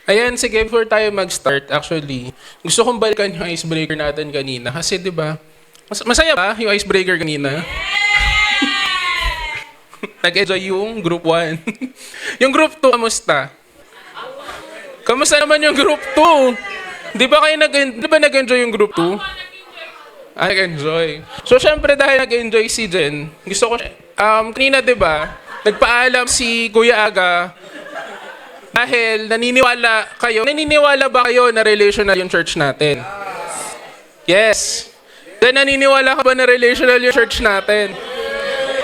Ayan, sige, before tayo mag-start, actually, gusto kong balikan yung icebreaker natin kanina. Kasi, di ba, masaya ba yung icebreaker kanina? Nag-enjoy yung group 1. Yung group 2, kamusta? Kamusta naman yung group 2? Di ba nag-enjoy yung group 2? Ah, nag-enjoy. So, syempre, dahil nag-enjoy si Jen, gusto ko, kanina, di ba, nagpaalam si Kuya Aga, dahil naniniwala ba kayo na relational yung church natin? Yes. Then, naniniwala ka ba na relational yung church natin?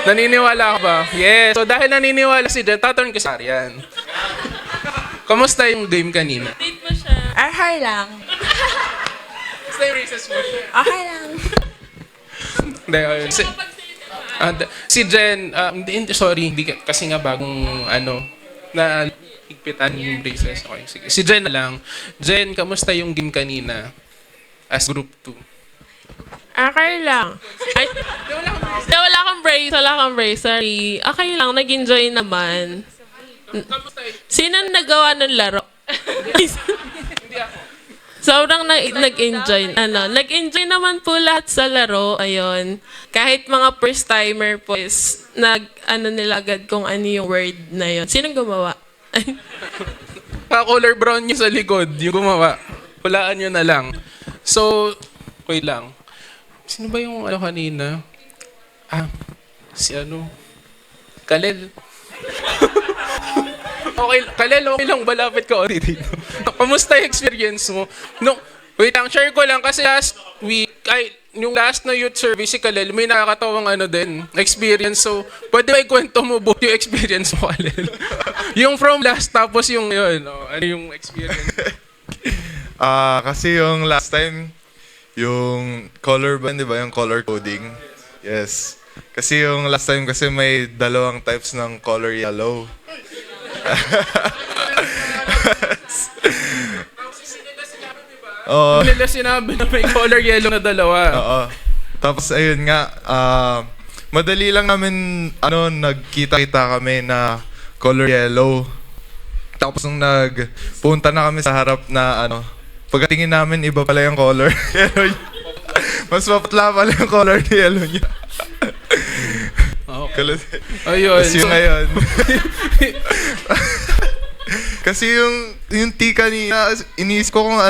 Naniniwala ka ba? Yes. So, dahil naniniwala si Jen, tatanong ko sa Arian. Kamusta yung game kanina? Date mo siya. Okay lang. Kamusta yung recess mo? Okay lang. Hindi, ayun. Si Jen, sorry, kasi nga bagong, na higpitan yung braces. Okay, sige. Si Jen na lang. Jen, kamusta yung game kanina? As group 2. Okay lang. Ay, wala akong brace. Wala akong brace. Sorry. Okay lang. Nag-enjoy naman. Sino nagawa ng laro? Sobrang nag-enjoy. Nag-enjoy naman po lahat sa laro. Ayun. Kahit mga first timer po is nila agad kung ano yung word na yun. Sinong gumawa? Color brown nyo sa likod, yung gumawa. Hulaan nyo na lang. So, wait lang. Sino ba yung kanina? Si Kalel. Okay, Kalel, okay lang, balapit ka ulit dito. Kamusta yung experience mo? No, wait lang, share ko lang kasi last week, yung last na youth service si Kalel, may nakakatawang experience. So, pwede ba ikwento mo buo yung experience mo, Kalel? Yung from last, tapos yung yun, ano yung experience? Kasi yung last time, yung color ba, di ba? Yung color coding. Yes. Kasi yung last time kasi may dalawang types ng color yellow. Oo. Nila sinabi na may color yellow na dalawa. Oo. Tapos ayun nga, madali lang namin nagkita-kita kami na color yellow. Tapos nung nagpunta na kami sa harap na pagkatingin namin iba pala yung color yellow niya. Mas mapatla pala yung color yellow niya. Okay. Ayun. Ayun. Kasi ngayon. Kasi yung T kanina, iniisip ko kung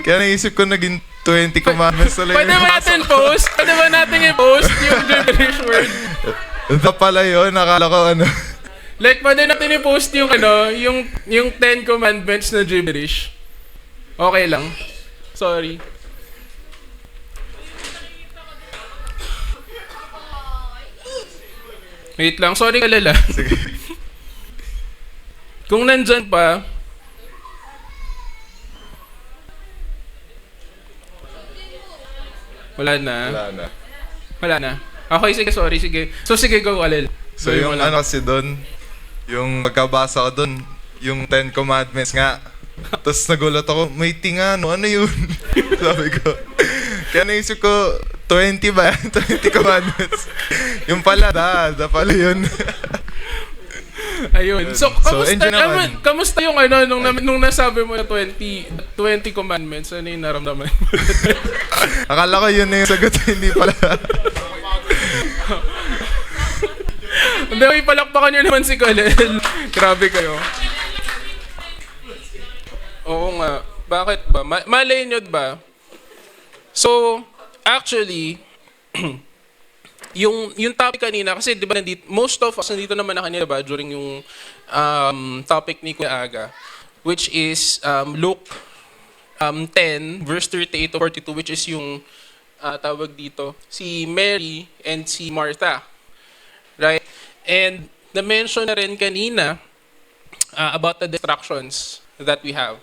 kaya naisip ko naging 20 commandments talaga. Pwede ba natin post? Pwede ba natin i-post yung gibberish word? Ito pala yun, nakala ko Like, pwede natin i-post yung yung 10 commandments na gibberish. Okay lang. Sorry. Wait lang. Sorry kalala. Sige. Kung nandyan pa, wala na. Wala na. Okay, sige, sorry, sige. So, sige, go, Alel. So yung kasi doon, yung magkabasa ko doon, yung 10 commandments nga. Tapos nagulat ako, may tinga, ano yun? Sabi ko. Kaya naisip ko, 20 ba yan? 20 commandments. Yung pala, pala yun. Ayun. So, enjoy naman. kamusta yung nung nasabi mo na 20 commandments, ano yung naramdaman mo? Akala ko yun na yung sagot, hindi pala. Hindi, may palakpakan nyo naman si Kalel. Grabe kayo. Oo nga. Bakit ba? Malay nyo ba? So, actually, yung topic kanina, kasi di ba most of us nandito naman na kanina ba during yung topic ni Kuya Aga, which is Luke 10, verse 38 to 42, which is yung tawag dito, si Mary and si Martha. Right? And na-mention na rin kanina about the distractions that we have.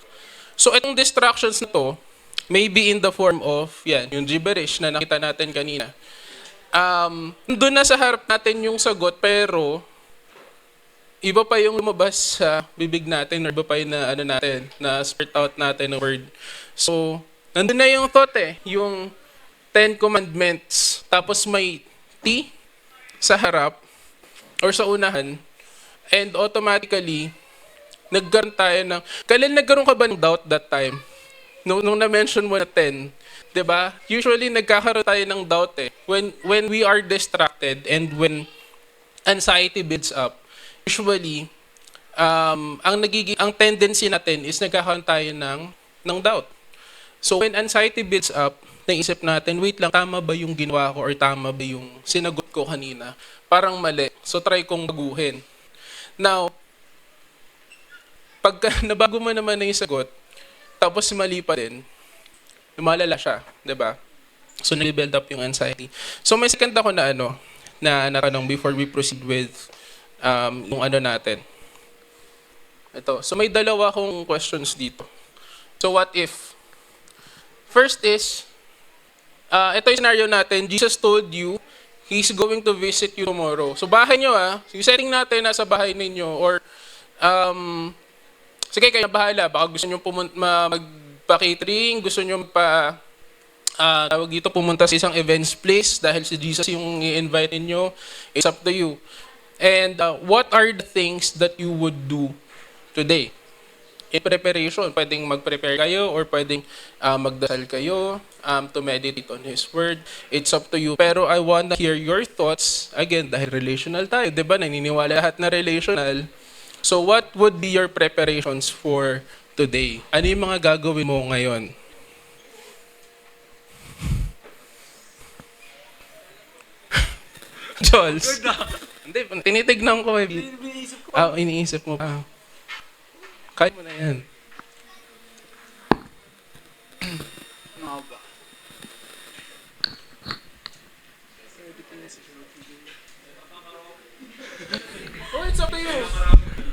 So, itong distractions na to, maybe in the form of, yung gibberish na nakita natin kanina. Doon na sa harap natin yung sagot, pero iba pa yung lumabas sa bibig natin, or iba pa yung na spurt out natin ng word. So, nandun na yung thought yung 10 commandments, tapos may T sa harap, or sa unahan, and automatically, nagkaroon tayo ng, kailan nagkaroon ka ba ng doubt that time? Nung na-mention mo na 10, 'di ba? Usually nagkakaroon tayo ng doubt eh. When we are distracted and when anxiety builds up, usually ang tendency natin is nagkakaroon tayo ng doubt. So when anxiety builds up, naisip natin, wait lang, tama ba yung ginawa ko or tama ba yung sinagot ko kanina? Parang mali. So try kong baguhin. Now, pagka nabago mo naman na yung sagot, tapos mali pa din, lumalala siya, 'di ba? So nag-build up yung anxiety. So may second ako na tanong before we proceed with yung natin. Ito. So may dalawa akong questions dito. So what if? First is, ito yung scenario natin. Jesus told you He's going to visit you tomorrow. So bahay nyo yung setting natin nasa bahay ninyo or sige, kayo na bahala. Baka gusto nyo magpa-catering, gusto nyo pumunta sa isang events place dahil si Jesus yung i-invite ninyo. It's up to you. And what are the things that you would do today? In preparation, pwedeng mag-prepare kayo or pwedeng magdasal kayo to meditate on His Word. It's up to you. Pero I want to hear your thoughts. Again, dahil relational tayo, di ba? Naniniwala lahat na relational. So what would be your preparations for today? Ano yung mga gagawin mo ngayon? Jules? Hindi, tinitignan ko. Iniisip ko. Iniisip mo pa. Kaya mo na yan. Oh, it's up to you.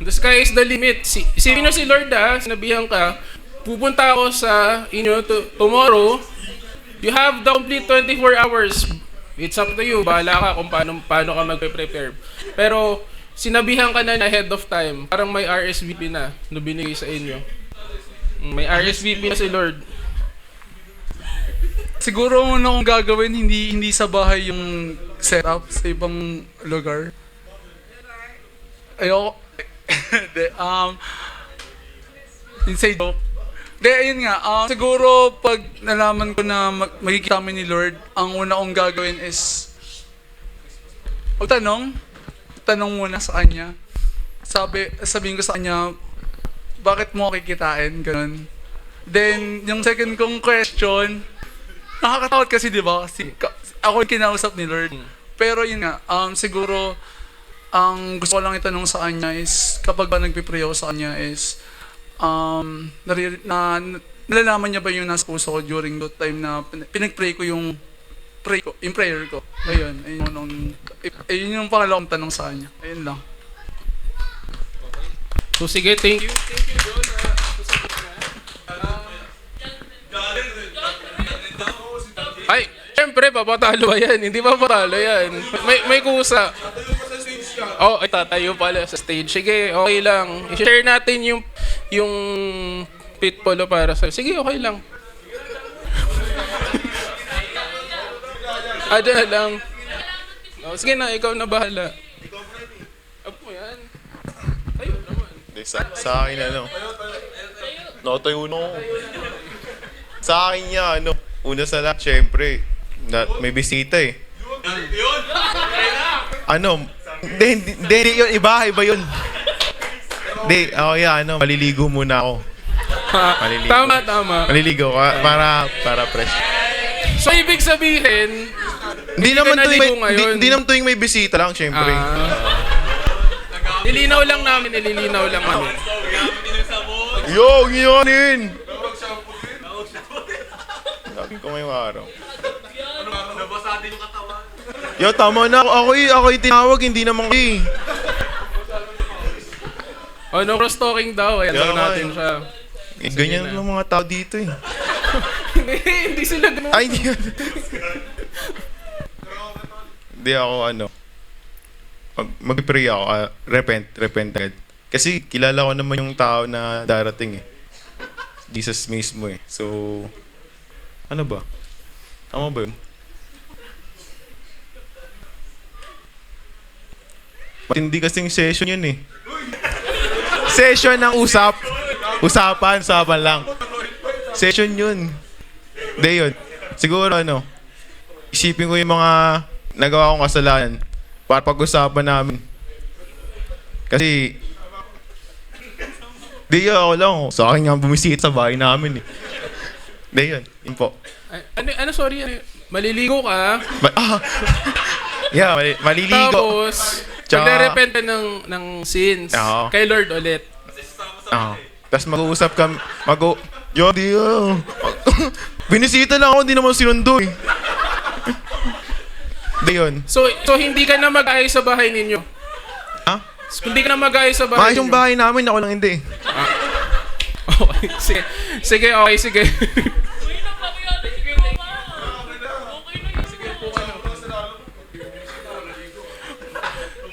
The sky is the limit. Sino si Lord sinabihan ka, pupunta ako sa inyo tomorrow. You have the complete 24 hours. It's up to you. Bahala ka kung paano ka magpe-prepare. Pero sinabihan ka na ahead of time. Parang may RSVP na binigay sa inyo. May RSVP na si Lord. Siguro una kong gagawin, hindi sa bahay yung setup sa ibang lugar. Ayoko. Inside joke. Ayun nga. Siguro pag nalaman ko na magkikita kami ni Lord, ang una kong gagawin is tanong muna sa kanya. Sabihin ko sa kanya, bakit mo ako kikitain? Ganun. Then, yung second kong question, nakakatakot kasi, di ba? Kasi ako yung kinausap ni Lord. Pero yun nga, siguro, ang gusto ko lang itanong sa kanya is, kapag ba nagpipray ako sa kanya is, nalalaman niya ba yung nasa puso ko during that time na pinag-pray ko yung prayer ko. Ayun yung pangalawang tanong sa kanya. Ayun lang. So sige, thank you John. Ay, syempre papatalo yan. Hindi papatalo yan. May kusa. Ay tatayo pala sa stage. Sige, okay lang. I-share natin yung pitpolo para sa. Sige, okay lang. Dyan lang. Sige na, ikaw na bahala. Apo yan. Tayo naman. Sa akin nakatayo na ako. Sa akin niya, una sa lahat, syempre, may bisita eh. Hindi yun, iba yun. Hindi, maliligo muna ako. Maliligo. Tama. Maliligo, para fresh. So, ibig sabihin, Hindi naman tuwing may bisita lang, syempre. nililinaw lang namin. Yo, ngayonin! Lagi ko ngayong araw. Yo, tama na. Ako yung tinawag, hindi naman ko eh. No cross-talking daw. Ayan daw natin siya. Ganyan lang mga tao dito eh. Hindi sila ganun. Ay, hindi yun. Hindi ako mag-pray ako, repent agad. Kasi kilala ko naman yung tao na darating eh. Jesus mismo eh. So, ano ba? Tama ba yun? Matindi kasing session yun eh. Session ng usapan lang. Session yun. Hindi yun. Siguro isipin ko yung mga nagawa kong kasalanan para pag-usapan namin. Kasi, ako lang. Sa akin nga bumisita sa bahay namin eh. Hindi yun po. Sorry, maliligo ka, Yeah, maliligo. tapos, Tsaka- magre-repent ka ng sins. Oo. Kay Lord ulit. Tapos mag-uusap kami. Binisita lang ako, hindi naman sinundo eh. Hindi yun. So hindi ka na mag-ayos sa bahay ninyo? Ha? Hindi ka na mag-ayos sa bahay Maayos yung ninyo? bahay namin, ako lang hindi. Okay, sige, okay, sige.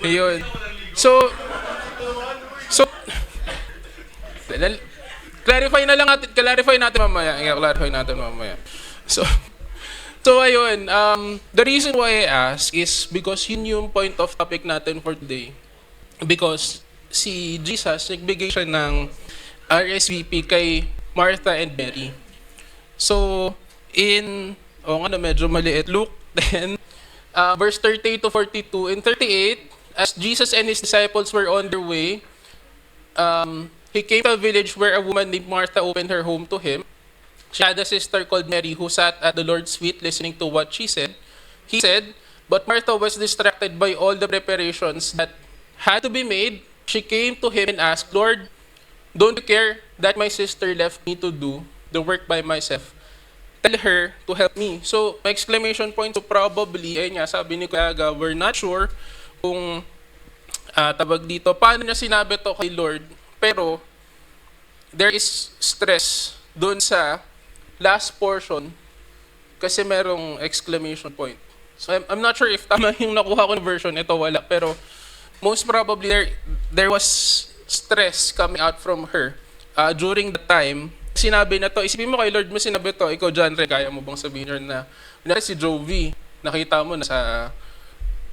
Ayun. So, clarify natin mamaya. So ayun, the reason why I ask is because yun yung point of topic natin for today. Because si Jesus, nagbigay siya ng RSVP kay Martha and Mary. So, medyo maliit, Luke 10, verse 38 to 42. In 38, as Jesus and his disciples were on their way, he came to a village where a woman named Martha opened her home to him. She had a sister called Mary who sat at the Lord's feet listening to what she said. He said, but Martha was distracted by all the preparations that had to be made. She came to him and asked, Lord, don't you care that my sister left me to do the work by myself? Tell her to help me. So, may exclamation point. So, probably, ayun nga, sabi ni Kuya Aga, we're not sure kung paano niya sinabi to kay Lord. Pero, there is stress dun sa last portion kasi merong exclamation point. So, I'm not sure if tama yung nakuha ko na version. Ito wala. Pero, most probably, there was stress coming out from her during the time. Sinabi na to, isipin mo kay Lord mo sinabi to, ikaw dyan rin, kaya mo bang sabihin yun na, si Jovi, nakita mo na sa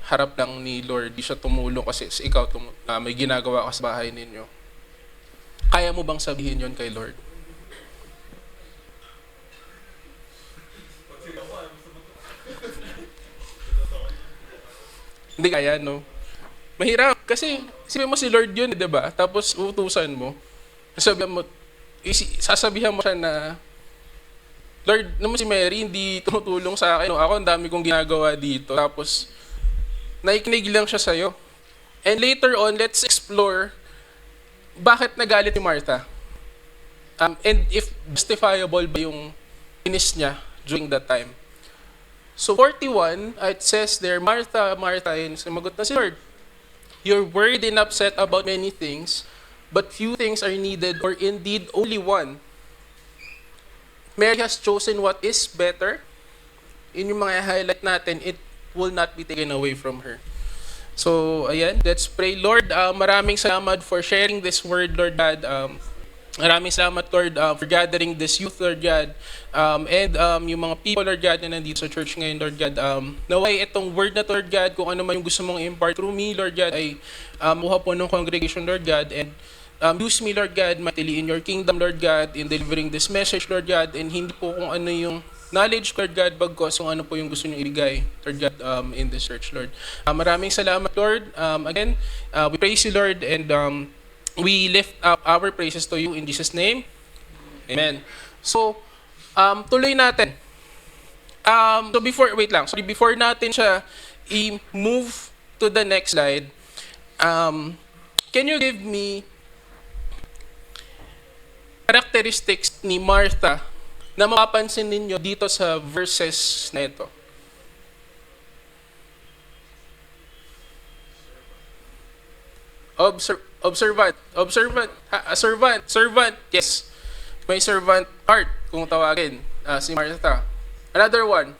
harap lang ni Lord, di siya tumulong kasi ikaw may ginagawa ka sa bahay ninyo. Kaya mo bang sabihin yun kay Lord? Hindi kaya, no? Mahirap kasi isipin mo si Lord yun, 'di ba? Tapos uutusan mo. Sasabihan mo siya na Lord, naman si Mary hindi tumutulong sa akin. Ako ang dami kong ginagawa dito. Tapos naikinig lang siya sa'yo. And later on, let's explore bakit nagalit si Martha. And if justifiable ba yung inis niya during that time. So 41, it says there, Martha, and sumagot na si Lord, you're worried and upset about many things, but few things are needed, or indeed only one. Mary has chosen what is better. In yung mga highlight natin, it will not be taken away from her. So, ayan, let's pray. Lord, maraming salamat for sharing this word, Lord God. Maraming salamat, Lord, for gathering this youth, Lord God. And yung mga people, Lord God, na nandito sa church ngayon, Lord God. Naway itong word na, Lord God, kung ano man yung gusto mong impart through me, Lord God, ay muha po ng congregation, Lord God. And use me, Lord God, mightily in your kingdom, Lord God, in delivering this message, Lord God. And hindi po kung ano yung knowledge, Lord God, bagkos kung ano po yung gusto nyo ibigay, Lord God, in this church, Lord. Maraming salamat, Lord. Again, we praise you, Lord, and we lift up our praises to you in Jesus' name. Amen. So, tuloy natin. So before natin siya i-move to the next slide, can you give me characteristics ni Martha na mapapansin ninyo dito sa verses na ito? Servant, yes. May servant heart, kung tawagin, si Martha. Another one.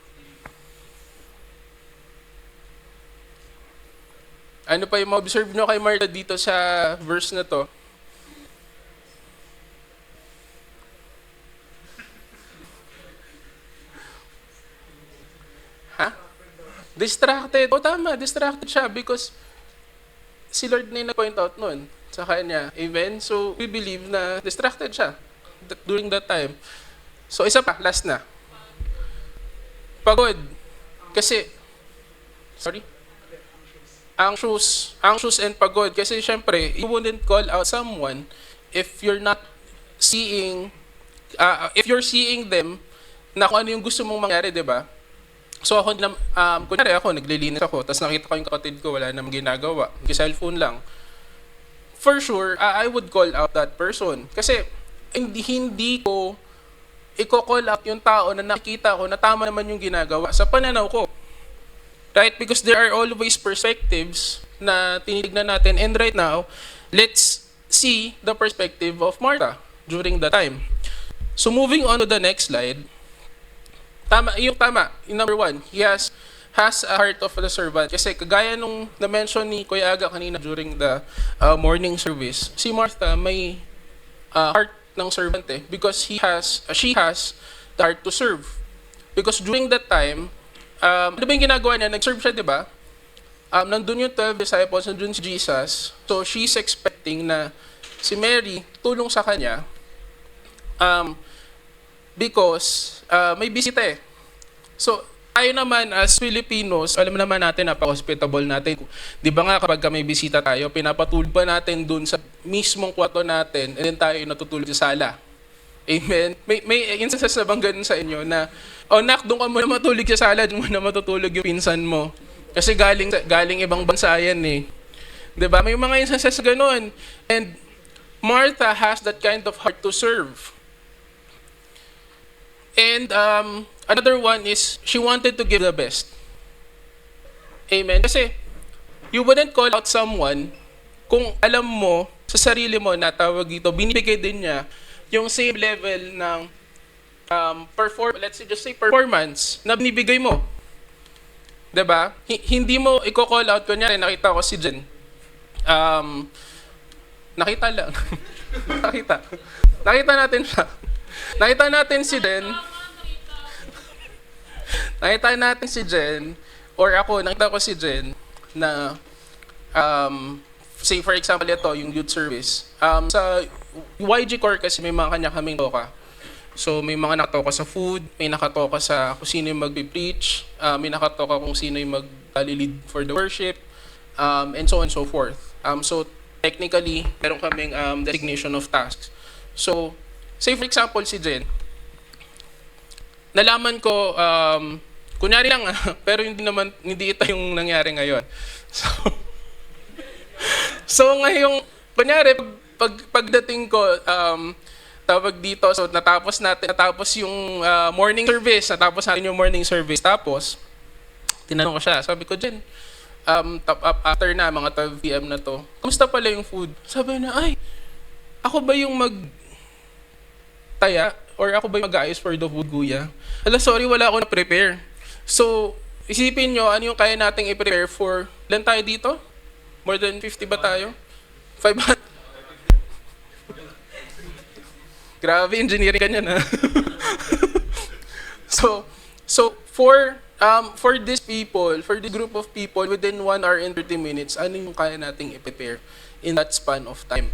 Ano pa yung ma-observe nyo kay Martha dito sa verse na to? Distracted. O tama, distracted siya because si Lord na yung nag-point out nun. sa kanya. Amen? So, we believe na distracted siya during that time. So, isa pa, last na. Pagod. Kasi, sorry? Anxious and pagod. Kasi, syempre, you wouldn't call out someone if you're not seeing, if you're seeing them na kung ano yung gusto mong mangyari, di ba? So ako, kunyari ako, naglilinis ako, tapos nakita ko yung kapatid ko, wala namang ginagawa, cellphone lang. For sure, I would call out that person. Kasi hindi ko i-call out yung tao na nakikita ko na tama naman yung ginagawa sa pananaw ko. Right? Because there are always perspectives na tinitignan natin. And right now, let's see the perspective of Martha during the time. So moving on to the next slide, tama, yung number one, he has a heart of a servant. Kasi kagaya nung na-mention ni Kuya Aga kanina during the morning service, si Martha may heart ng servant because she has the heart to serve. Because during that time, ano ba yung ginagawa niya? Nag-serve siya, di ba? Nandun yung 12 disciples, nandun si Jesus. So she's expecting na si Mary tulong sa kanya because may bisita eh. So, tayo naman as Filipinos, alam naman natin, napaka-hospitable natin. Di ba nga kapag may bisita tayo, pinapatulog pa natin dun sa mismong kwarto natin and then tayo natutulog sa sala. Amen? May instances na bang ganun sa inyo na, nak, doon ka muna matulog sa sala, doon muna matutulog yung pinsan mo. Kasi galing ibang bansa yan eh. Di ba? May mga instances na ganun. And Martha has that kind of heart to serve. And another one is, she wanted to give the best. Amen? Kasi, you wouldn't call out someone kung alam mo, sa sarili mo na tawag dito, binibigay din niya yung same level ng let's just say performance na binibigay mo. Diba? Hindi mo i-call out, kunyari, nakita ko si Jen. Nakita lang. Nakita natin siya. Nakita natin si Jen. Nakita natin si Jen, or ako, nakita ko si Jen na, say for example ito, yung youth service. Sa YG Core kasi may mga kanya kaming toka. So may mga nakatoka sa food, may nakatoka sa kung sino yung mag-preach, may nakatoka kung sino yung mag-lead for the worship, and so on and so forth. So technically, meron kaming designation of tasks. So, say for example si Jen, nalaman ko, kunyari lang, pero hindi ito yung nangyari ngayon. So ngayong, kunyari, pagdating ko, tawag dito, so natapos yung morning service, tapos, tinanong ko siya, sabi ko, Jen, after na, mga 12 p.m. na to, kumusta pala yung food? Sabi na, ako ba yung taya? Or ako ba yung mag-aayos for the food, kuya? Sorry, wala ako na-prepare. So, isipin nyo, ano yung kaya nating i-prepare for, ilan tayo dito? More than 50 ba tayo? 500? Grabe, engineering ganyan, ha? So for these people, for this group of people, within 1 hour and 30 minutes, ano yung kaya nating i-prepare in that span of time?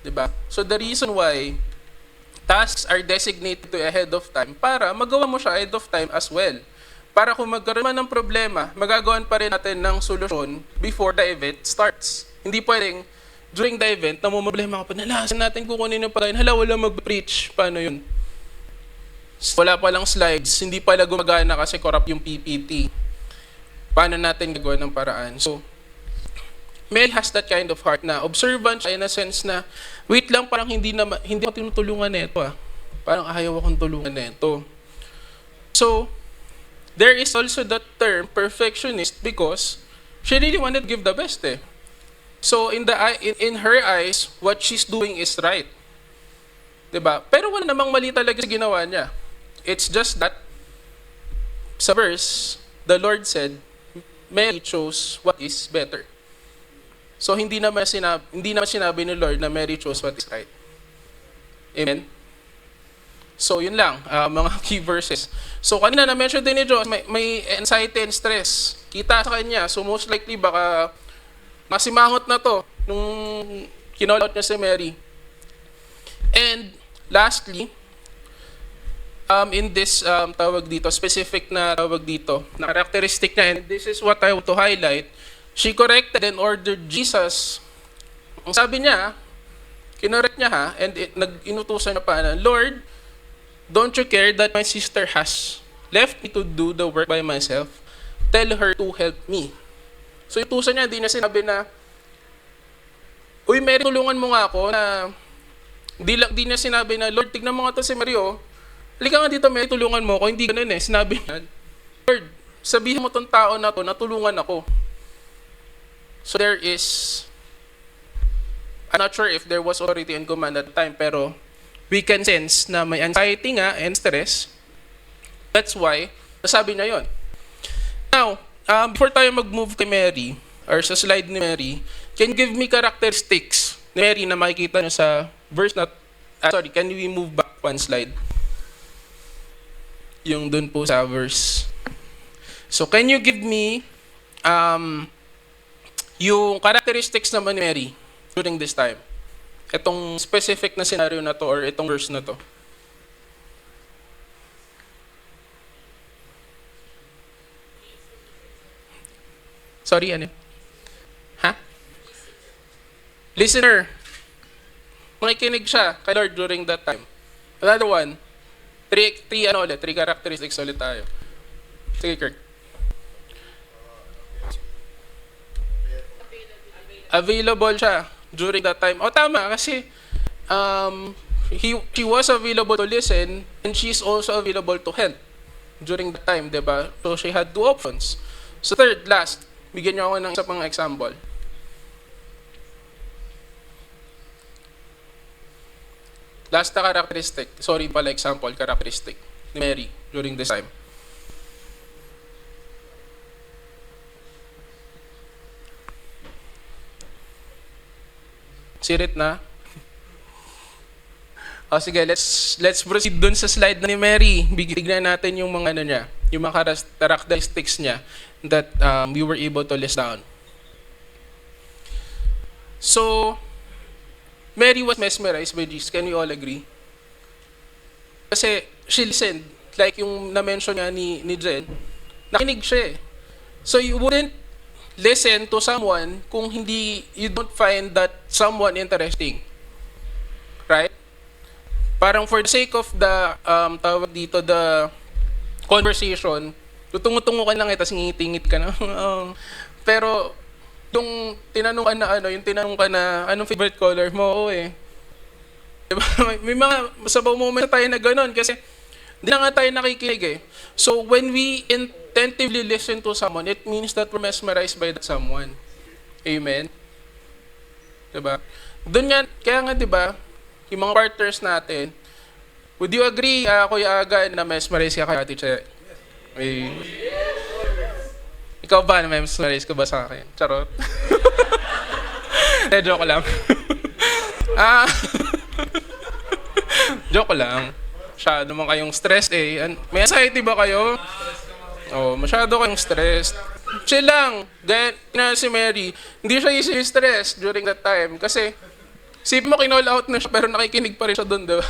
Diba? So the reason why tasks are designated to ahead of time para magawa mo siya ahead of time as well. Para kung magkaroon man ng problema, magagawan pa rin natin ng solusyon before the event starts. Hindi pwedeng during the event, namumblema ka pa, nalasan natin kukunin yung pagkain, wala mag-preach, paano yun? Wala palang slides, hindi pala gumagana kasi corrupt yung PPT. Paano natin gagawa ng paraan? So, Mel has that kind of heart na observant siya in a sense na, wait lang, parang hindi ako tinutulungan nito Parang ayaw akong tulungan nito. So, there is also that term, perfectionist, because she really wanted to give the best So, in her eyes, what she's doing is right. Diba? Pero wala namang mali talaga sa ginawa niya. It's just that, sa verse, the Lord said, Mary chose what is better. So, hindi naman sinabi ni Lord na Mary chose what is right. Amen? So, yun lang, mga key verses. So, kanina na-mention din ni Diyos, may anxiety and stress. Kita sa kanya. So, most likely, baka masimangot na to. nung kinall out niya si Mary. And lastly, in this tawag dito, specific na tawag dito, na characteristic niya, and this is what I want to highlight, she corrected and ordered Jesus. Ang sabi niya, kinorek niya ha, and inutusan niya pa na, Lord, don't you care that my sister has left me to do the work by myself? Tell her to help me. So inutusan niya, di niya sinabi na, uy Mary, tulungan mo nga ako na, di niya sinabi na, Lord, tignan mo nga to si Mary, oh. Halika nga dito, Mary, tulungan mo ako. Hindi ganun eh. Sinabi niya, Lord, sabihin mo tong tao na to, natulungan ako. So there is, I'm not sure if there was authority and command at the time, pero we can sense na may anxiety nga and stress. That's why, nasabi niya yon. Now, before tayo mag-move kay Mary, or sa slide ni Mary, can you give me characteristics ni Mary na makikita niyo sa verse na, sorry, can we move back one slide? Yung dun po sa verse. So, can you give me yung characteristics naman ni Mary during this time? Itong specific na scenario na to or itong verse na to. Sorry, ano? Ha? Listener. Makikinig siya kay Lord during that time. Another one. Three characteristics ulit tayo. Sige, Kirk. Available siya during that time. O tama, kasi she was available to listen and she's also available to help during that time, diba? So she had two options. So third, last, bigyan niyo ako ng isa pang example. Last na characteristic, characteristic ni Mary during this time. Sirit na? O sige, let's proceed dun sa slide na ni Mary. Bigyan natin yung mga ano niya, yung mga characteristics niya that we were able to list down. So, Mary was mesmerized by Jesus. Can we all agree? Kasi she listened. Like yung na-mention niya ni Jen, nakinig siya eh. So you wouldn't listen to someone kung you don't find that someone interesting. Right? Parang for the sake of the, tawag dito, the conversation, tutungo-tungo ka lang tapos ngingit-ngit ka na. Pero, yung tinanong ka na anong favorite color mo, oo eh. Diba? May mga sabaw moment tayo na gano'n kasi hindi na nga tayo nakikinig eh. So when we attentively listen to someone, it means that we're mesmerized by that someone. Amen? Diba? Doon nga, kaya nga diba, yung mga partners natin, would you agree, Kuya Aga, na mesmerize ka kay Ate Che? Ikaw ba, na-mesmerize ka ba sa akin? Charot. Joke lang. Joke lang. Masyado naman kayong stressed eh. May anxiety ba kayo? Oh, masyado kayong stressed. Chill lang. Gaya si Mary, hindi siya easy stress during that time. Kasi, sip mo kinall out na siya pero nakikinig pa rin siya doon, diba?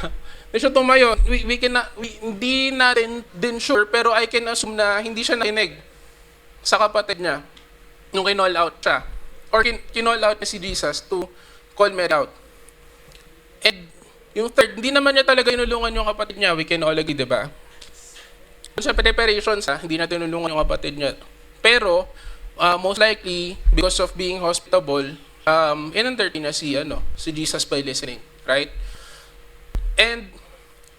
Hindi siya tumayo. Hindi natin din sure pero I can assume na hindi siya nakinig sa kapatid niya nung kinall out siya. Or kinall out niya si Jesus to call Mary out. And yung third, hindi naman niya talaga inulungan yung kapatid niya. We can all agree, diba? Sa preparations, hindi na tinulungan yung kapatid niya. Pero, most likely, because of being hospitable, in-entertain niya si Jesus by listening. Right? And,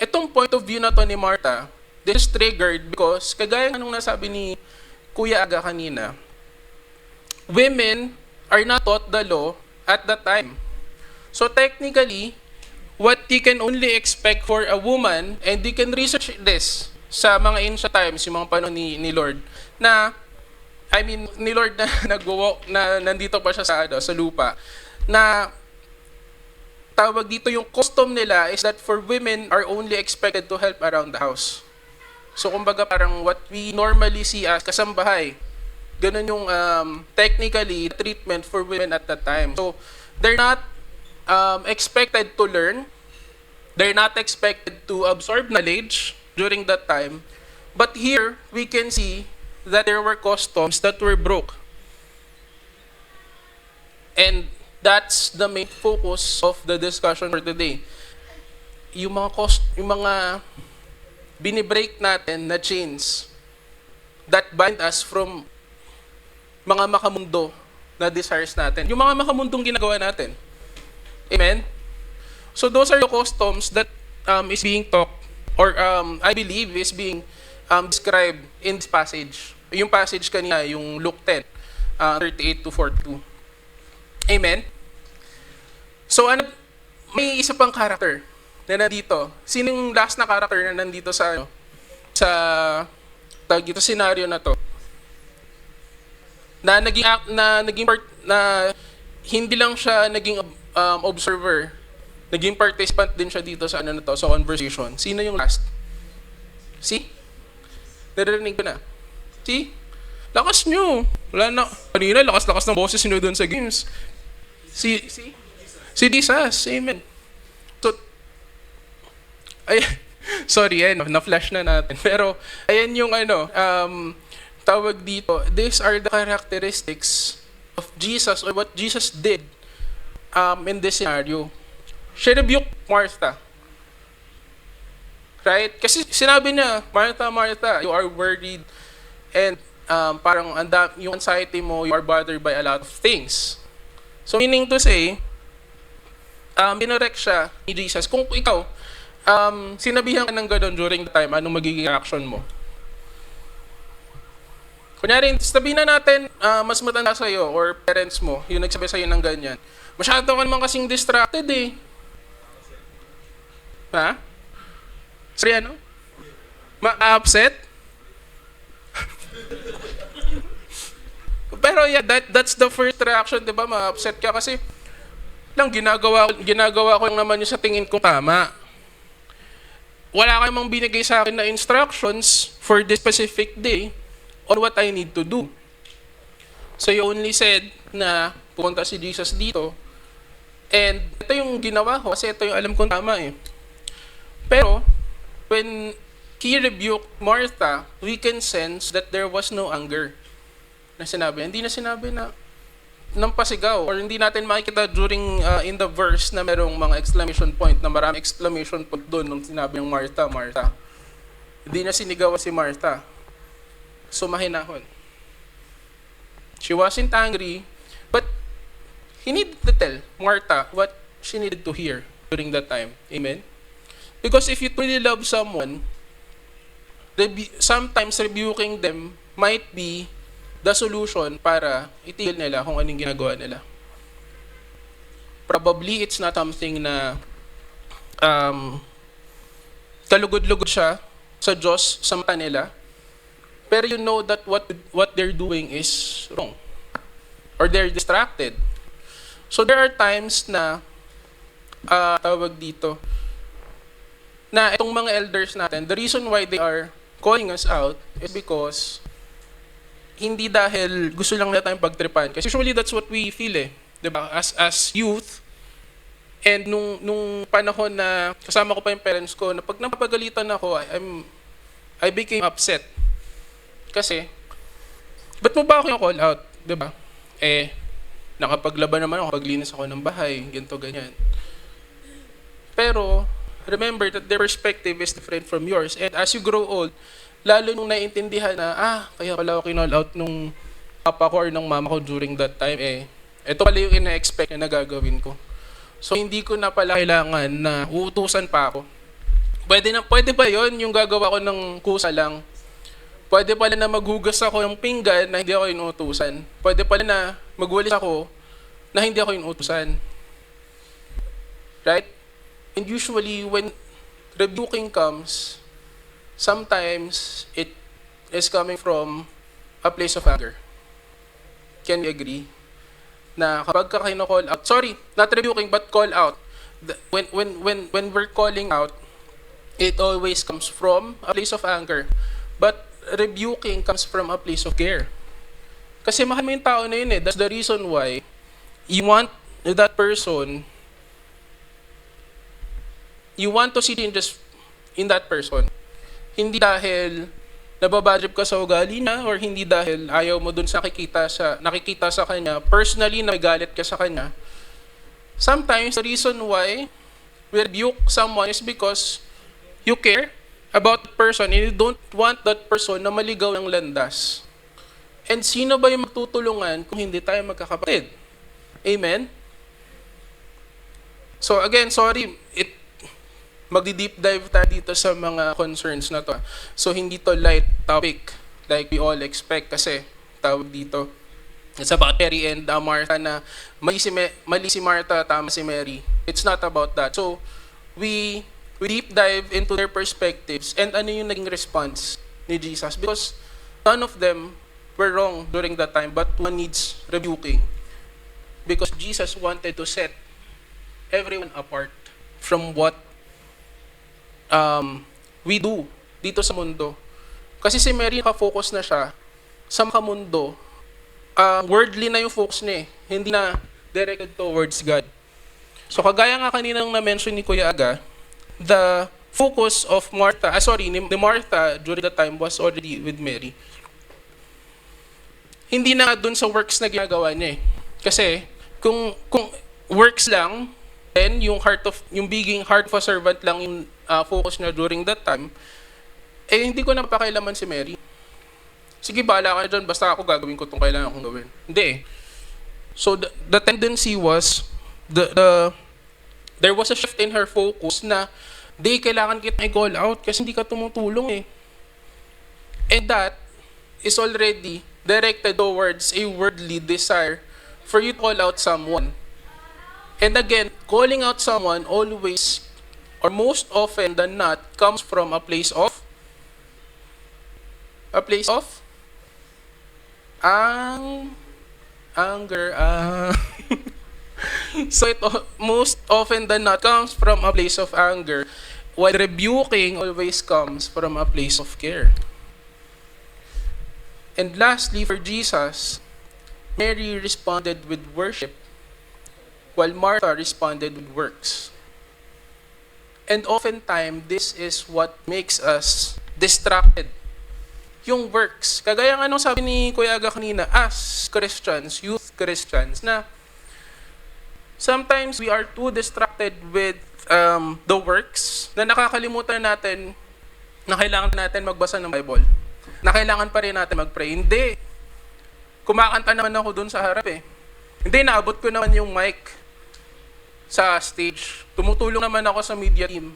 itong point of view na to ni Martha, this is triggered because, kagaya ng nasabi ni Kuya Aga kanina, women are not taught the law at that time. So technically, what you can only expect for a woman, and you can research this sa mga ancient times, yung mga panahon ni Lord, ni Lord na nag-walk, na nandito pa siya sa lupa, na tawag dito yung custom nila is that for women are only expected to help around the house. So kumbaga parang what we normally see as kasambahay, Ganun yung technically treatment for women at that time. So, they're not expected to learn. They're not expected to absorb knowledge during that time. But here, we can see that there were customs that were broke. And that's the main focus of the discussion for today. Yung mga binibreak natin na chains that bind us from mga makamundo na desires natin. Yung mga makamundong ginagawa natin. Amen? So those are the customs that is being talked, or I believe is being described in this passage. Yung passage kanina, yung Luke 10, 38 to 42. Amen? So may isa pang character na nandito. Sino yung last na character na nandito sa scenario na to? Na hindi lang siya naging observer, naging participant din siya dito sa sa conversation. Sino yung last? See? Naririnig ko na. See? Lakas nyo. Wala na. Kanina, lakas-lakas ng boses nyo doon sa games. Si Jesus. Amen. So, sorry, na-flash na natin. Pero, ayan yung tawag dito, these are the characteristics of Jesus, or what Jesus did in this scenario. Siya rebuked Martha. Right? Kasi sinabi niya, Martha, Martha, you are worried and parang yung anxiety mo, you are bothered by a lot of things. So meaning to say, binorek siya ni Jesus. Kung ikaw, sinabihan ka ng gano'n during the time, anong magiging reaction mo? Kunyari, sabihin na natin, mas matanda sa'yo or parents mo, yung nagsabi sa'yo ng ganyan. Masyado ka naman kasing distracted eh. Ha? Sorry, ano? Ma-upset? Pero yeah, that's the first reaction, di ba? Ma-upset ka kasi ginagawa ko lang naman yung sa tingin kong tama. Wala kang mang binigay sa akin na instructions for this specific day on what I need to do. So you only said na pupunta si Jesus dito, and ito yung ginawa ko kasi ito yung alam kong tama eh. Pero when he rebuked Martha, we can sense that there was no anger na sinabi. Hindi na sinabi na ng pasigaw, or hindi natin makikita during in the verse na merong mga exclamation point, na marami exclamation point doon nung sinabi ng Martha, Martha. Hindi na sinigaw si Martha. So mahinahon. She wasn't angry, but he needed to tell Martha what she needed to hear during that time. Amen? Because if you truly love someone, sometimes rebuking them might be the solution para itigil nila kung anong ginagawa nila. Probably it's not something na kalugod-lugod siya sa Diyos, sa mata nila. Pero you know that what they're doing is wrong. Or they're distracted. So there are times na, tawag dito, na itong mga elders natin, the reason why they are calling us out is because hindi dahil gusto lang nila tayong pagtripan. Kasi usually that's what we feel eh. Diba? As youth, and nung panahon na kasama ko pa yung parents ko, na pag napapagalitan ako, I became upset. Kasi, ba't mo ba ako yung call out? Diba? Nakapaglaban naman ako, paglinis ako ng bahay, ganito, ganyan. Pero, remember that their perspective is different from yours. And as you grow old, lalo nung naiintindihan na, kaya pala ako kinall out nung papa ko or nung mama ko during that time, ito pala yung ina-expect na nagagawin ko. So, hindi ko na pala kailangan na uutusan pa ako. Pwede ba yon yung gagawa ko ng kusa lang? Pwede pala na maghugas ako ng pinggan na hindi ako inuutusan. Pwede pala na magwalis ako na hindi ako inuutusan. Right? And usually, when rebuking comes, sometimes it is coming from a place of anger. Can you agree? Na kapag ka kino-call out, sorry, not rebuking but call out. When we're calling out, it always comes from a place of anger. But rebuking comes from a place of care. Kasi mahal mo yung tao na yun eh. That's the reason why you want that person, you want to see changes in that person. Hindi dahil nababadrip ka sa ugali niya or hindi dahil ayaw mo dun sa nakikita sa kanya, personally na may galit ka sa kanya. Sometimes the reason why we rebuke someone is because you care about the person and you don't want that person na maligaw ng landas. And sino ba yung magtutulungan kung hindi tayo magkakapatid? Amen? So again, sorry, magdi-deep dive tayo dito sa mga concerns na to. So hindi to light topic like we all expect kasi tawag dito. It's about Mary and Martha na mali si Martha, tama si Mary. It's not about that. So we deep dive into their perspectives and ano yung naging response ni Jesus because none of them were wrong during that time but one needs rebuking because Jesus wanted to set everyone apart from what we do dito sa mundo. Kasi si Mary nakafocus na siya sa mundo. Worldly na yung focus niya eh. Hindi na directed towards God. So kagaya nga kanina nang na-mention ni Kuya Aga, the focus of Martha, ni Martha during the time was already with Mary. Hindi na dun sa works na ginagawa niya eh. Kasi kung works lang, then yung being heart of a servant lang yung focus niya during that time, eh hindi ko na pakialaman si Mary. Sige, bahala ka dyan, basta ako gagawin ko itong kailangan kong gawin. Hindi eh. So the tendency was, there was a shift in her focus na, kailangan kita i-call out kasi hindi ka tumutulong eh. And that is already directed towards a worldly desire for you to call out someone. And again, calling out someone always, or most often than not, comes from a place of anger. So it most often than not comes from a place of anger, while rebuking always comes from a place of care. And lastly, for Jesus, Mary responded with worship, while Martha responded with works. And oftentimes, this is what makes us distracted. Yung works. Kagaya nga nung sabi ni Kuya Aga kanina, as Christians, youth Christians, na sometimes we are too distracted with the works na nakakalimutan natin na kailangan natin magbasa ng Bible. Na kailangan pa rin natin mag-pray. Hindi. Kumakanta naman ako dun sa harap eh. Hindi, naabot ko naman yung mic sa stage. Tumutulong naman ako sa media team.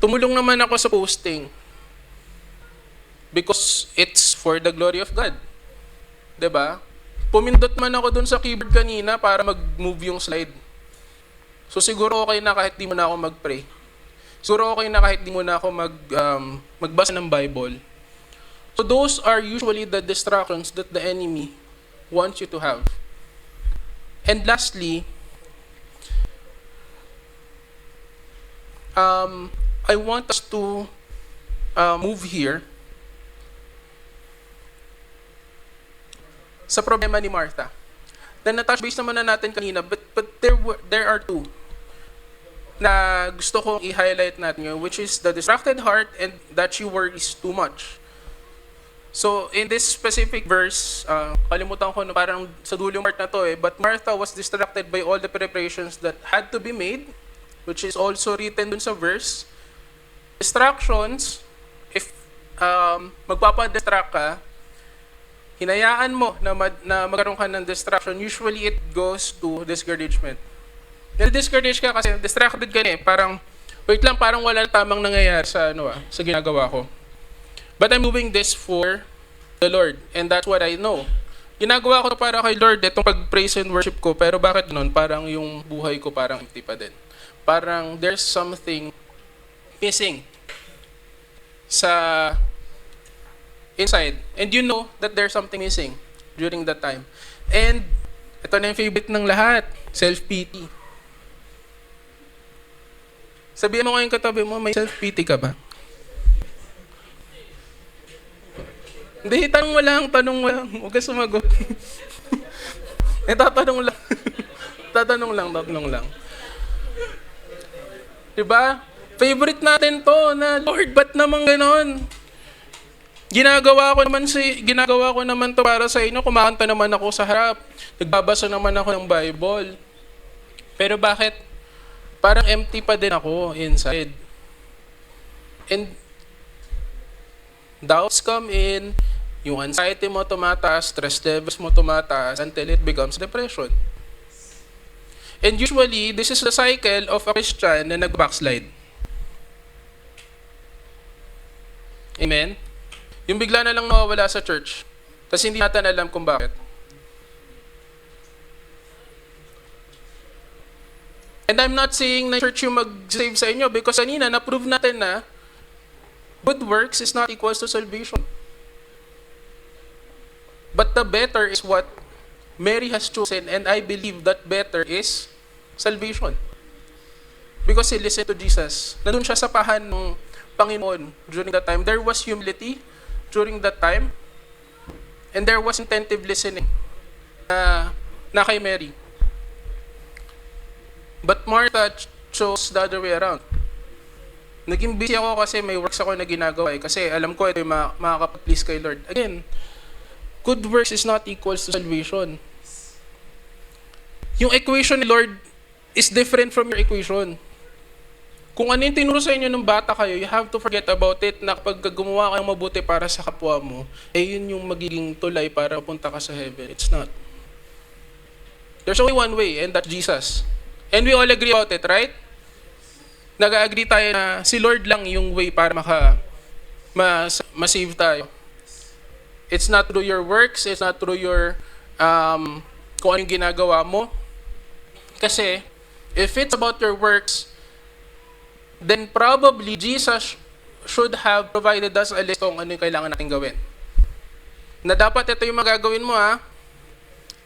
Tumulong naman ako sa posting. Because it's for the glory of God. 'Di ba? Pumindot man ako dun sa keyboard kanina para mag-move yung slide. So siguro okay na kahit di mo na ako mag-pray. Siguro okay na kahit di mo na ako magbasa ng Bible. So those are usually the distractions that the enemy wants you to have. And lastly, I want us to move here sa problema ni Martha. Then na-touch base naman na natin kanina, but there are two na gusto kong i-highlight natin yun, which is the distracted heart and that she worries too much. So in this specific verse, kalimutan ko na parang sa dulo part na to eh, but Martha was distracted by all the preparations that had to be made, which is also written dun sa verse. Distractions, if magpapa-distract ka, hinayaan mo na magkaroon ka ng distraction, usually it goes to discouragement. Na-discourage ka kasi distracted ka na eh. Parang, wait lang, parang wala tamang nangyayari sa ginagawa ko. But I'm doing this for the Lord. And that's what I know. Ginagawa ko para kay Lord, itong pag-praise and worship ko. Pero bakit nun? Parang yung buhay ko parang empty pa din. Parang there's something missing sa inside. And you know that there's something missing during that time. And ito na yung favorite ng lahat, self-pity. Sabihin mo ngayon katabi mo, may self-pity ka ba? Hindi, tanong mo lang. Huwag ka sumagot. Tatanong lang. tatanong lang. Diba? Favorite natin to na, Lord, ba't naman ganon? Ginagawa ko naman to para sa inyo. Kumakanta naman ako sa harap. Nagbabasa naman ako ng Bible. Pero bakit? Parang empty pa din ako inside. And doubts come in, yung anxiety mo tumataas, stress levels mo tumataas until it becomes depression. And usually, this is the cycle of a Christian na nag-backslide. Amen? Yung bigla na lang nawawala sa church, tapos hindi natin alam kung bakit. And I'm not saying na church yung mag-save sa inyo because kanina na-prove natin na good works is not equals to salvation. But the better is what Mary has chosen, and I believe that better is salvation. Because he listened to Jesus. Nandun siya sa pahan ng Panginoon during that time. There was humility during that time, and there was attentive listening na kay Mary. But Martha chose the other way around. Naging busy ako kasi may works ako na ginagawa kasi alam ko ito yung makakapag-please kay Lord. Again, good works is not equals to salvation. Yung equation ni Lord is different from your equation. Kung ano yung tinuro sa inyo ng bata kayo, you have to forget about it na kapag gumawa kayong mabuti para sa kapwa mo, yun yung magiging tulay para punta ka sa heaven. It's not. There's only one way, and that's Jesus. And we all agree about it, right? Nag-agree tayo na si Lord lang yung way para ma-save tayo. It's not through your works, it's not through your kung anong ginagawa mo. Kasi if it's about your works, then probably Jesus should have provided us a list kung ano yung kailangan natin gawin. Na dapat ito yung magagawin mo ha.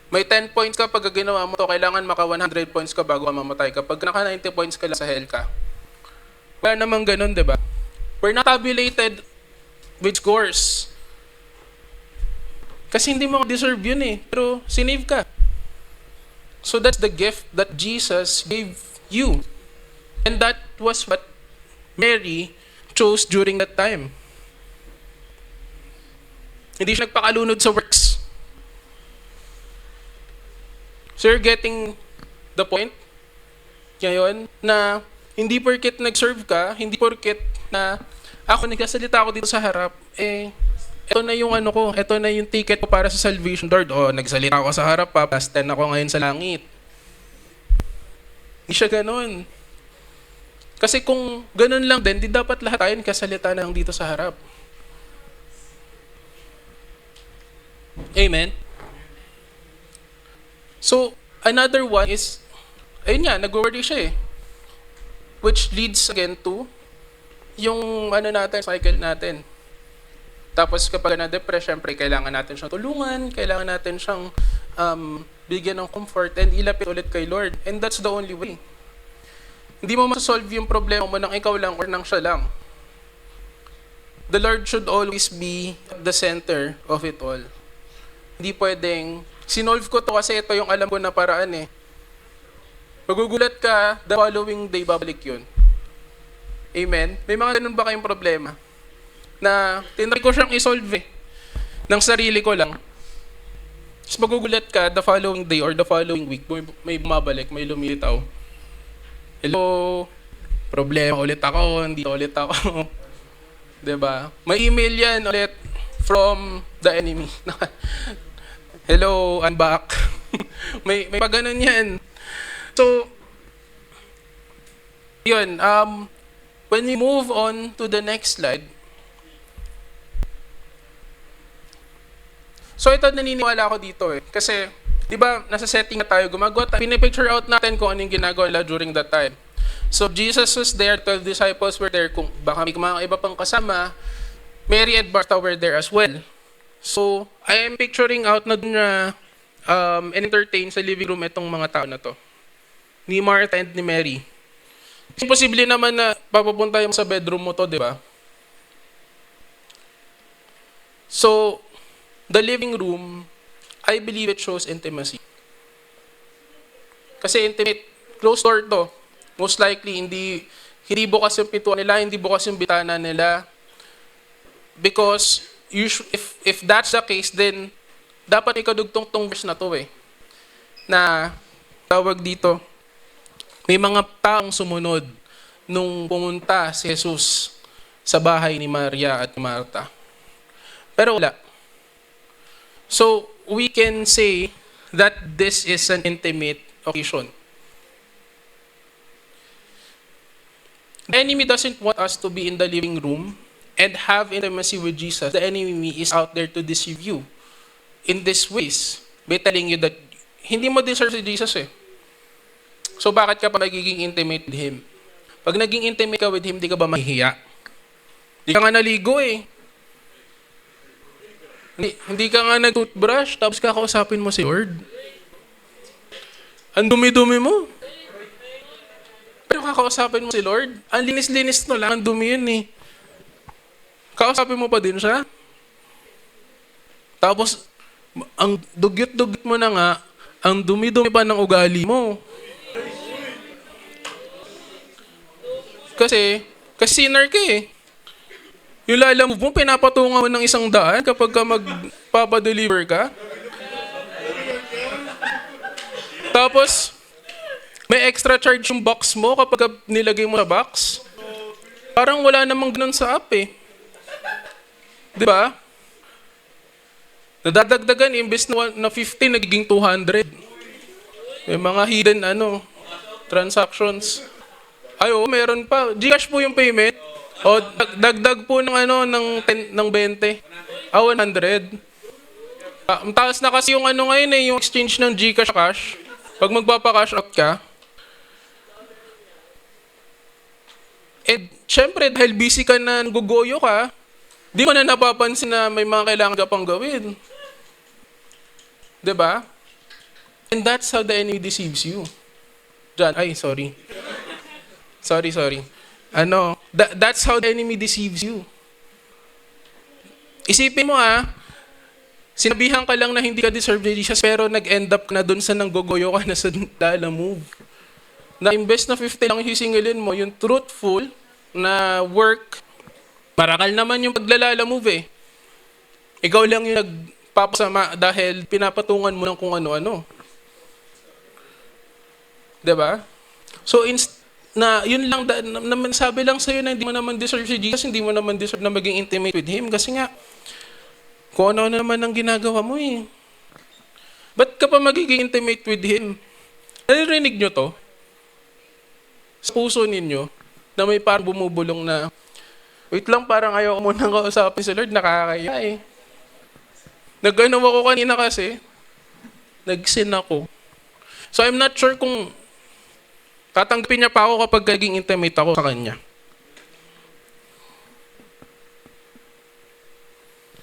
May 10 points ka pag ginawa mo to, kailangan maka 100 points ka bago ka mamatay. Kapag naka 90 points ka lang sa hell ka. Wala namang ganun, di ba? We're not tabulated with scores. Kasi hindi mo deserve yun eh. Pero sinave ka. So that's the gift that Jesus gave you. And that was what Mary chose during that time. Hindi siya nagpakalunod sa works. So you're getting the point ngayon na hindi porket nag-serve ka, hindi porket na ako nagsasalita ako dito sa harap, ito na yung ano ko, ito na yung ticket ko para sa salvation, Lord. Nagsalita ako sa harap pa, plus 10 ako ngayon sa langit. Hindi siya ganun. Kasi kung ganun lang din, di dapat lahat tayo nagkasalita na lang dito sa harap. Amen? So, another one is, ayun nga, nag-worry siya eh. Which leads again to yung cycle natin. Tapos kapag na-depress, syempre, kailangan natin siyang tulungan, kailangan natin siyang bigyan ng comfort and ilapit ulit kay Lord. And that's the only way. Hindi mo masasolve yung problema mo nang ikaw lang or nang siya lang. The Lord should always be at the center of it all. Hindi pwedeng, sinolve ko to kasi ito yung alam ko na paraan eh. Magugulat ka, the following day babalik yun. Amen? May mga ganun ba kayong problema? Na tinry ko siyang isolve ng sarili ko lang. Tapos magugulat ka the following day or the following week, may bumabalik, may lumilitaw. Hello, problema ulit ako, hindi ulit ako. Diba? May email yan ulit from the enemy. Hello, I'm back. may pa ganun yan. So, yun, when we move on to the next slide, so ito naniniwala ako dito eh. Kasi, di ba, nasa setting na tayo gumagawa tayo. Pinipicture out natin kung anong ginagawa nila during that time. So, Jesus was there, 12 disciples were there. Kung baka may mga iba pang kasama, Mary and Martha were there as well. So, I am picturing out na dun na entertain sa living room itong mga tao na to. Ni Martha and ni Mary. Imposible naman na papapunta yung sa bedroom mo to, di ba? So, the living room, I believe it shows intimacy. Kasi intimate, closed door to. Most likely, hindi bukas yung pintuan nila, hindi bukas yung bitana nila. Because if that's the case, then dapat ikadugtong tong verse na to eh. Na tawag dito, may mga taong sumunod nung pumunta si Jesus sa bahay ni Maria at Marta. Pero wala. So, we can say that this is an intimate occasion. The enemy doesn't want us to be in the living room and have intimacy with Jesus. The enemy is out there to deceive you in these ways by telling you that hindi mo deserve si Jesus eh. So bakit ka pa magiging intimate with Him? Pag naging intimate ka with Him, di ka ba mahihiya? Di ka nga naligo eh. Hindi ka nga nag-toothbrush, tapos kakausapin mo si Lord. Ang dumi-dumi mo. Pero kakausapin mo si Lord, ang linis-linis no lang, ang dumi yun eh. Kausapin mo pa din siya. Tapos, ang dugyot-dugyot mo na nga, ang dumi-dumi pa ng ugali mo. Kasi sinner ka eh. Yung lalamove mo, pinapatungan mo ng 100 kapag ka magpapadeliver ka. Tapos, may extra charge yung box mo kapag nilagay mo sa box. Parang wala namang ganun sa app eh. Di ba? Nadadagdagan, imbes na 50, nagiging 200. May mga hidden transactions. Ay, meron pa. GCash po yung payment. O, dagdag po ng ng 20. 100. Ang taas na kasi yung ngayon eh, yung exchange ng GCash cash. Pag magpapa-cash out ka. Eh, syempre, dahil busy ka na, gugoyo ka, di mo na napapansin na may mga kailangan ka pang gawin. Diba? And that's how the enemy deceives you. Sorry. Sorry. That's how the enemy deceives you. Isipin mo sinabihan ka lang na hindi ka deserve ni Jesus, pero nag-end up na dun sa nanggogoyo ka na sa lalamove. Na imbes na 50 lang sisingilin mo, yung truthful na work, marakal naman yung paglalalamove eh. Ikaw lang yung nagpapasama dahil pinapatungan mo ng kung ano-ano. Diba? So, yun lang, naman sabi lang sa'yo na hindi mo naman deserve si Jesus, hindi mo naman deserve na maging intimate with Him kasi nga, kung ano naman ang ginagawa mo eh. Ba't ka pa magiging intimate with Him? Naririnig nyo to? Sa puso ninyo, na may parang bumubulong na, wait lang, parang ayaw ko munang kausapin si Lord, nakakaya eh. Nag-ano ako kanina kasi, nag-sin ako. So I'm not sure kung tatanggapin niya pa ako kapag naging intimate ako sa Kanya.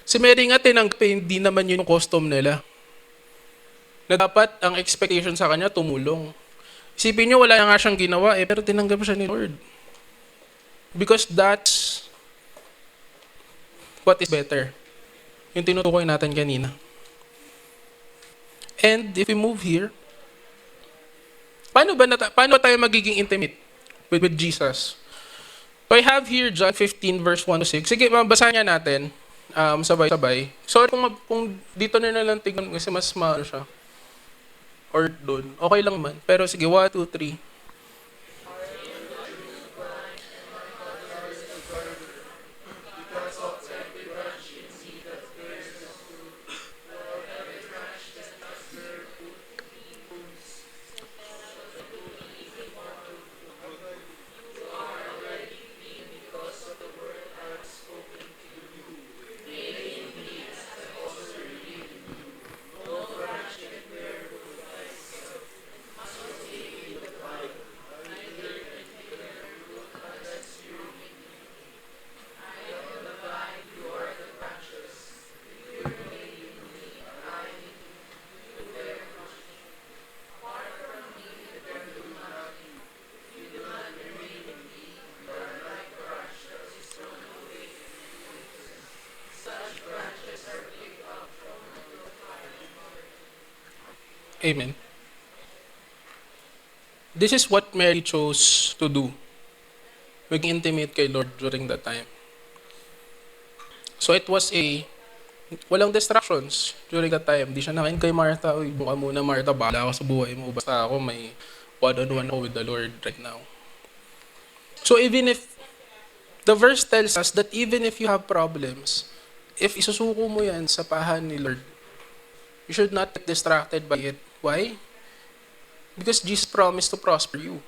Si Mary nga tinanggapin, hindi naman yun yung custom nila. Na dapat ang expectation sa Kanya tumulong. Isipin niyo, wala nga siyang ginawa pero tinanggap siya ni Lord. Because that's what is better. Yung tinutukoy natin kanina. And if we move here, paano tayo magiging intimate with Jesus? So I have here John 15 verse 1 to 6. Sige, mabasahin niya natin sabay-sabay. Sorry kung dito na lang tingnan kasi mas maano siya. Or doon. Okay lang man. Pero sige, 1, 2, 3. Amen. This is what Mary chose to do. Maging intimate kay Lord during that time. So it was walang distractions during that time. Di siya nakain kay Martha, uy, buka muna Martha, bahala ka sa buhay mo. Basta ako may one-on-one ako with the Lord right now. So even if, the verse tells us that even if you have problems, if isusuko mo yan sa pahan ni Lord, you should not get distracted by it. Why? Because Jesus promised to prosper you.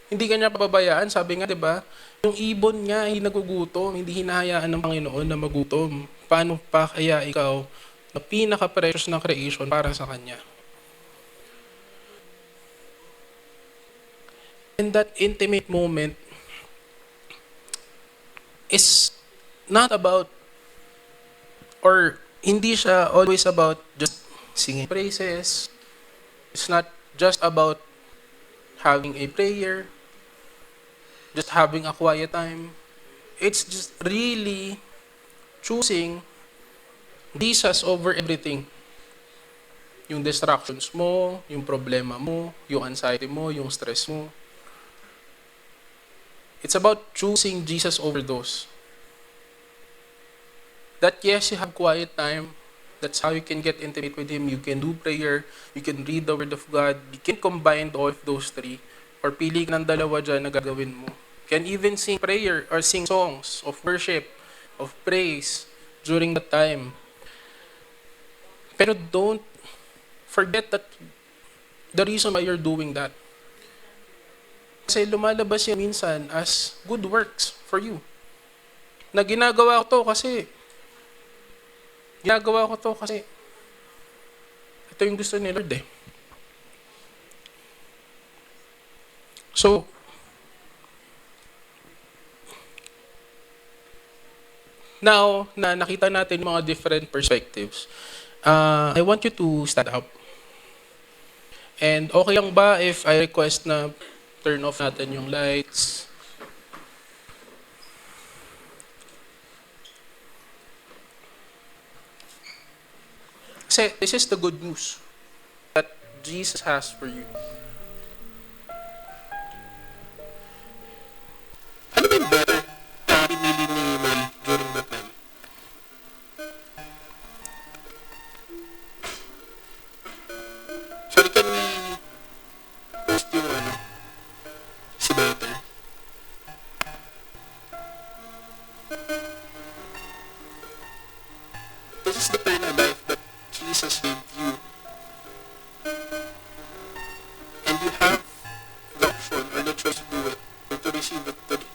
Hindi ka niya pababayaan. Sabi nga, di ba? Yung ibon niya ay nagugutom. Hindi hinahayaan ng Panginoon na magutom. Paano pa kaya ikaw na pinaka-precious na creation para sa Kanya? And that intimate moment is not about, or hindi siya always about just singing praises. It's not just about having a prayer, just having a quiet time. It's just really choosing Jesus over everything. Yung distractions mo, yung problema mo, yung anxiety mo, yung stress mo. It's about choosing Jesus over those. That yes, you have quiet time. That's how you can get intimate with Him. You can do prayer. You can read the Word of God. You can combine all of those three. Or pili ka ng dalawa dyan na gagawin mo. You can even sing prayer or sing songs of worship, of praise during that time. Pero don't forget that the reason why you're doing that. Kasi lumalabas yan minsan as good works for you. Na ginagawa ko to kasi ito yung gusto ni Lord eh. So, now na nakita natin mga different perspectives, I want you to stand up. And okay lang ba if I request na turn off natin yung lights? Kasi this is the good news that Jesus has for you. Ano ba yung better na pinili ni Mary during that time? Sorry, can we post yung si better? This is the kind of life that Jesus gave you. And you have the option or the choice to do it or to receive it today.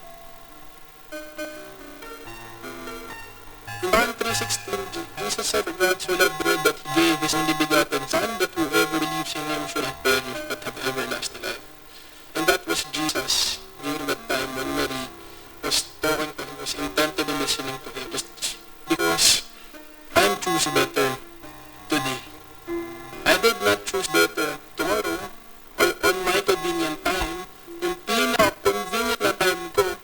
In John 3:16, Jesus said, God so loved the world that He gave His only begotten Son, that whoever believes in Him should not perish but have everlasting life. And that was Jesus during that time when Mary was talking to Him, was intently listening to Him. Because I'm choosing better today. I did not choose better tomorrow or on my convenient time, yung pinaka-convenient na time ko.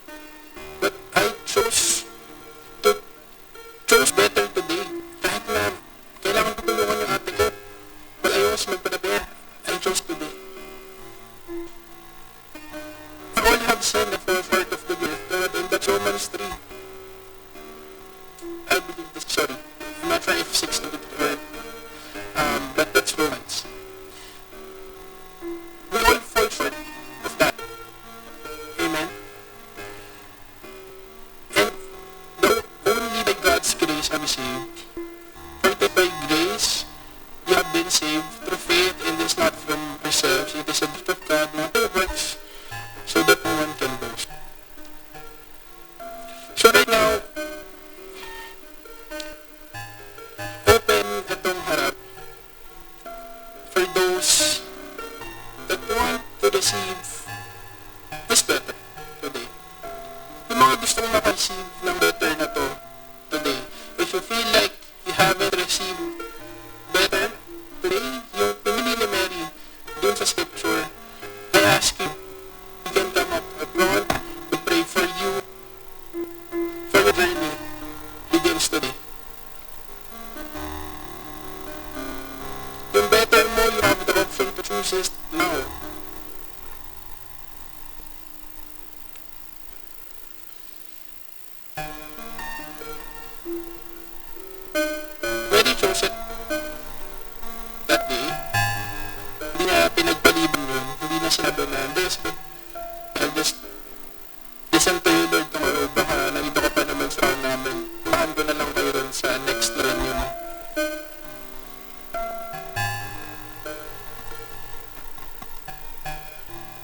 But I chose better today. Kahit na kailangan ko tulungan yung ate ko, but I was mag-prepare. I chose today. For all have sinned and fall short of the glory of God, and that's Romans 3. I believe this, sorry. I'm not sure if 6 to the but that's Romans. We all fall short of that. Amen? And though only by God's grace are we saved, for that by grace you have been saved through faith, and this not from yourselves, it is a gift of God, not by works, so that no one can boast. So right now, open itong harap for those that want to receive this better today. Yung mga gusto mong maka-receive ng better na to today, if you feel like you haven't received better today, yung pumili ni Mary dun sa scripture, I ask you, you can come up abroad, we pray for you, for the journey begins today. Yung better mo, you have the I'll just listen to you, Lord, tomorrow. Baka nandito ka pa naman sa round namin. Bahan ko na lang kayo rin sa next round yun.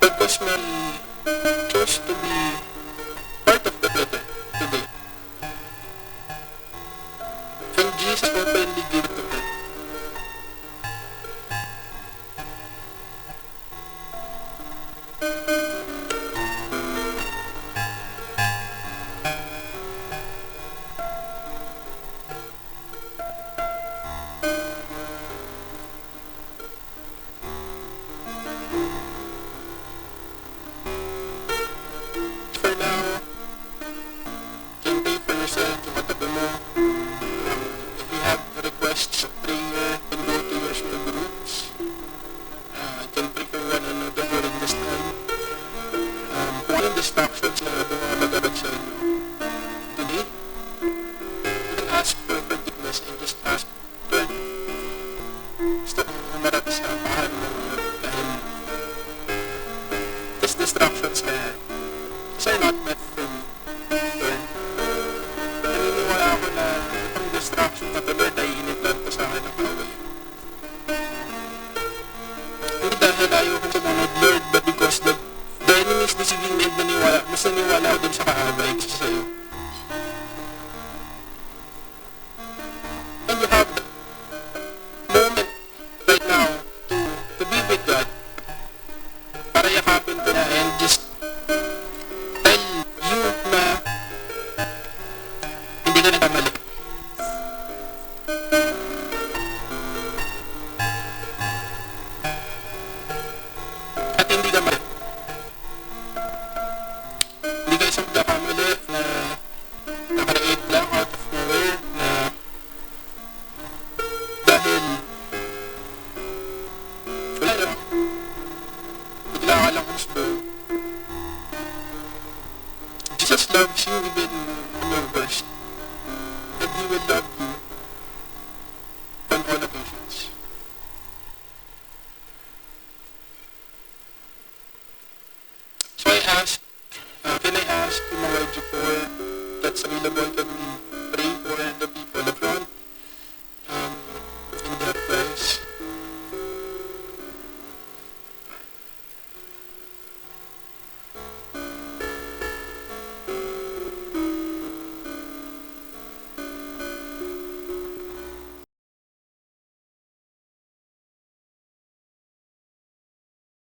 Because we chose to be part of the better today. And Jesus openly gave it to her. For now, can pray for yourself, matabi mo. If you have requests of prayer, can go to your small groups. Can pray for one another during this time. Kung anong distractions na bumabagabag sa inyo today, you can ask for forgiveness and just ask, Lord, gusto kong humarap sa pahan mo dahil these distractions na are not meant for me. Lord, naniniwala ako na itong distraction na to, Lord, ay iniplan ko sa akin ng kaway. Hindi dahil ayaw kong sumunod, Lord, but because the enemy is deceiving me and mas naniwala ako dun sa kaaway ko sa'yo. And you have that moment right now to be with God para yakapin ko na and just tell you na hindi ka nagkamali. At hindi ka mali. Hindi ka isang nagkamali na naka-create lang out of nowhere na dahil wala lang. Bigla ka lang gusto. Jesus loves you even on your worst. And He will love you on all occasions. So I ask, can I ask yung mga J4 that's available to me